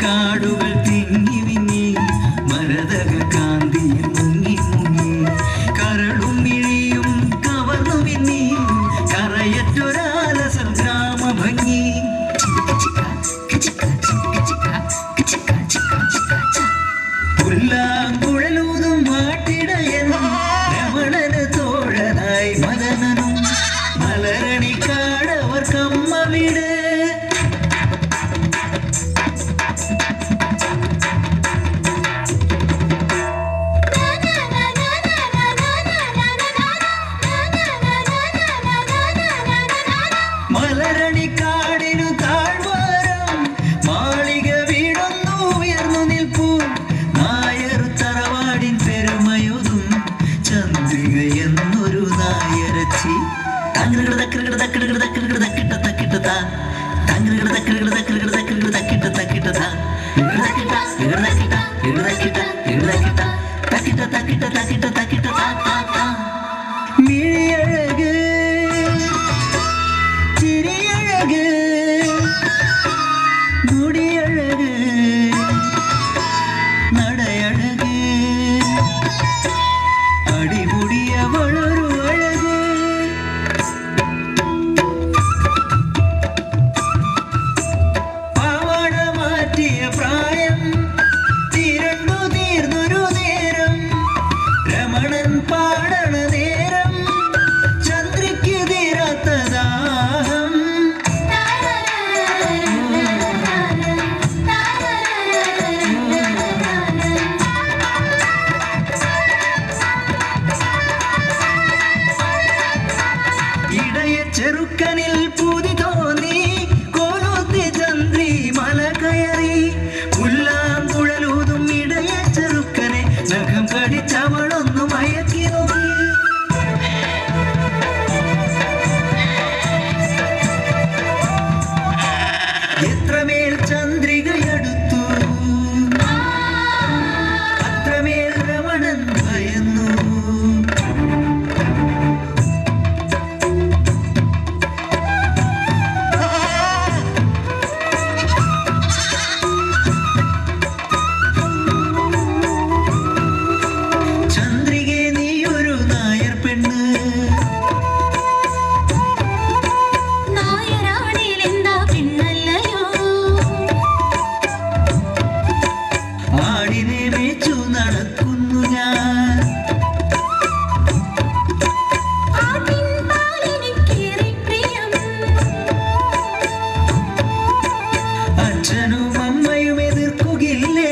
കാടുകൾ തിങ്ങി വിങ്ങി മരതക കാന്തിയിൽ മുങ്ങി മുങ്ങി കരളും മിഴിയും കവർന്നു വിന്നി കറയറ്റൊരാലസം ഗ്രാമഭംഗി പുല്ലാങ്കുഴലൂതും മാട്ടിടയനും രമണന് തോഴനായി മദനനും മലരണിക്കാടവർ കമ്മ വീട് മലരണിക്കാടിനു താഴ്വാരം മാളിക വീടൊന്നു ഉയർന്നു നിൽപ്പൂ നായർ തറവാടിൻ പെരുമയൊതും ചന്ദ്രിക എന്നൊരു നായരച്ചി മിഴിയഴക് ചിരിയഴക് മുടിയഴക് നടയഴക് അടിമുടിയവളൊരു അഴക് പാവാട മാറ്റിയ പ്രായം തിരണ്ടു തീർന്നൊരു നേരം രമണൻ പാടണ നേരം ചന്ദ്രയ്ക്ക് തീരാത്ത ദാഹം ഇടയ ചെറുക്കനിൽ പൂതി തോന്നി കോലൂത്തി ചന്ദ്രി മല കയറി പുല്ലാങ്കുഴലൂതും ഇടയ ചെറുക്കനെ നഖം കടിച്ചവളൊന്നു മയക്കി നോക്കി എത്രമേൽ ചന്ദ്രികയടുത്തു അത്രമേൽ രമണൻ ഭയന്നു ചന്ദ്രികെ നീയൊരു നായർ പെണ്ണ് നായരാണിലെന്താ പിന്നല്ലയോ ആടിനെ മേച്ചു നടക്കുന്നു ഞാൻ ആട്ടിൻ പാലെനിക്കേറെ പ്രിയം അച്ഛനും അമ്മയും എതിർക്കുകില്ലേ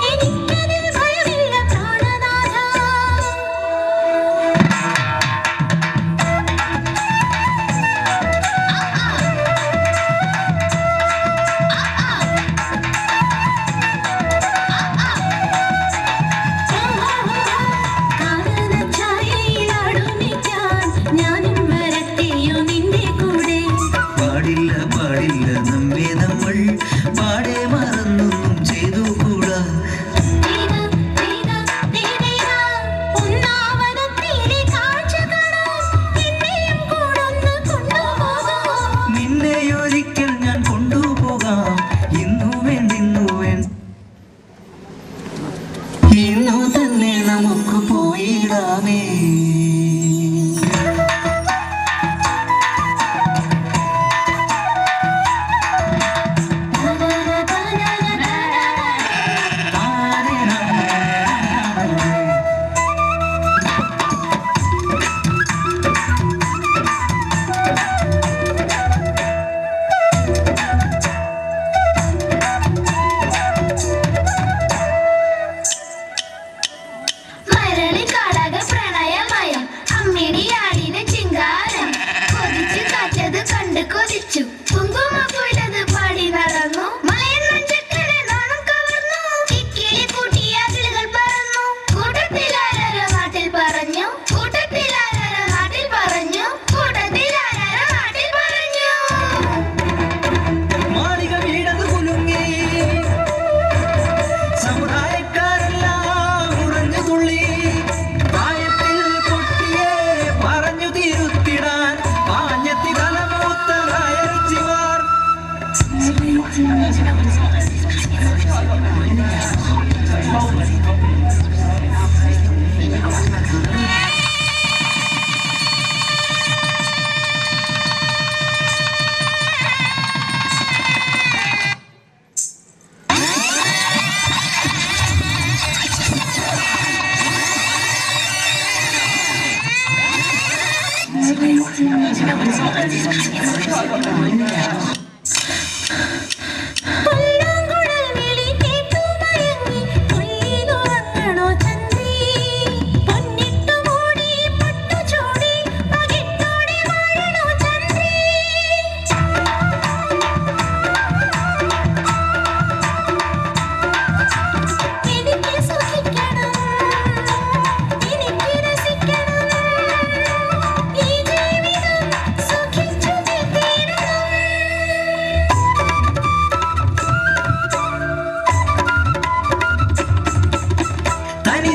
എനിക്കതിൽ ഭയമില്ല പ്രാണനാഥ കാനനച്ചായയിലാടുമിക്കാൻ ഞാനും വരട്ടെയോ നിന്റെ കൂടെ പാടില്ല പാടില്ല നമ്മെ നമ്മൾ പാടെ മറന്നൊന്നും ചെയ്തു കൂടാ ഒന്നാവനത്തിലെ കാഴ്ച കാണാൻ എന്നെയും കൂടൊന്ന് കൊണ്ടുപോകൂ നിന്നെ ഒരിക്കൽ ഞാൻ കൊണ്ടുപോകാം ഇന്നു തന്നെ നമുക്ക് പോയിടാമേ മരളി കാടക പ്രണയമയം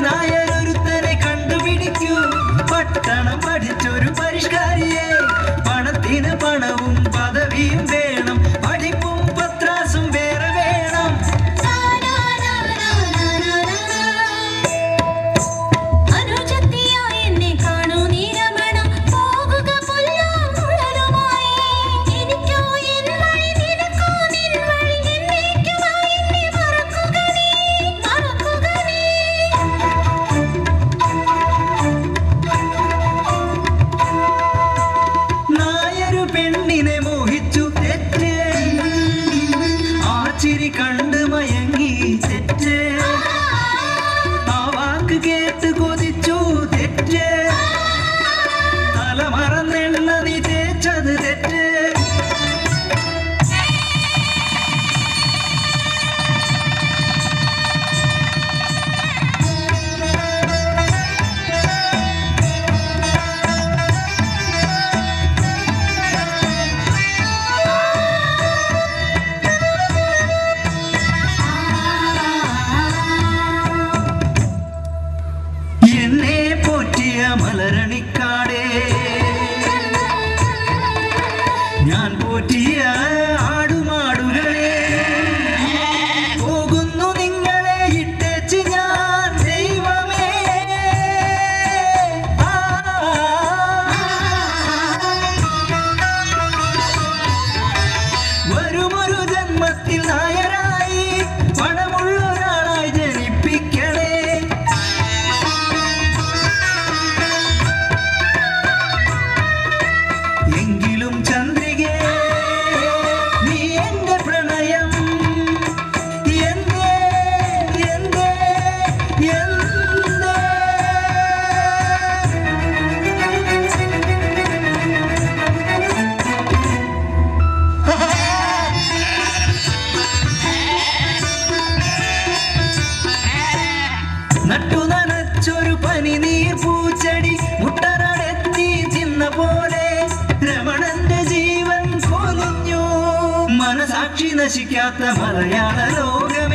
നായരൊരുത്തനെ കണ്ടുപിടിക്കൂ, പട്ടണം പഠിച്ചൊരു പരിഷ്കാരിയെ. പണത്തിന് പണവും പദവിയും വേണം, പഠിപ്പും പത്രാസും വേറെ വേണം. പെണ്ണിനെ മോഹിച്ചു തെറ്റ്, ആച്ചിരി കണ്ട് മയങ്ങി തെറ്റ്, ആ വാക്ക് കേട്ട് കൊതിച്ചു തെറ്റ്, തലമറന്നെണ്ണ നീ തേച്ചത് തെറ്റ്. എന്നെ പോറ്റിയ മലരണിക്കാടേ, ഞാൻ പോറ്റിയ ആടുമാടുകളെ, പോകുന്നു നിങ്ങളെ ഇട്ടേച്ച് ഞാൻ ദൈവമേ. വരുമൊരു ജന്മത്തിൽ നായരായി പണമുള്ളൊരാളായി ജനിപ്പിക്കണേ. എങ്കിലും ചന്ദ്രികേ, നീ എന്റെ പ്രണയം എന്തേ എന്തേ എന്തേ? നട്ടു നനച്ചൊരു പനിനീർ പൂച്ചെടി മുട്ടനടെത്തി ചിന്ന പോലെ രമണന്റെ ജീവൻ കൊലിഞ്ഞു. മനസാക്ഷി നശിക്കാത്ത മലയാള ലോകം